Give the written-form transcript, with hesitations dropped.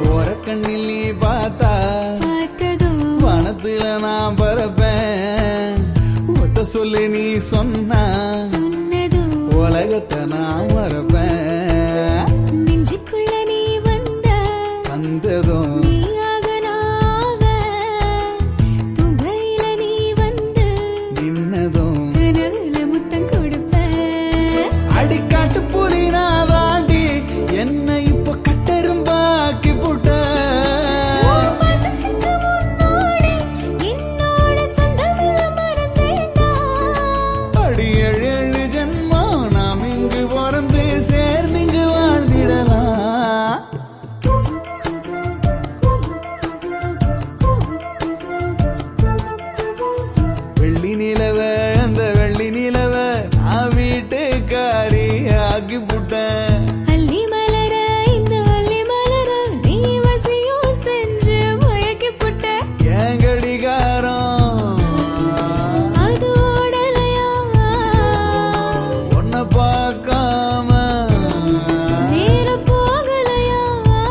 ஓர கண்ணில் நீ பார்த்தா வனத்துல நான் பரப்பேன் ஒத்த சொல்லி நீ சொன்னா உலகத்தை நான் மறப்பேன் நெஞ்சுக்குள்ள நீ வந்ததும்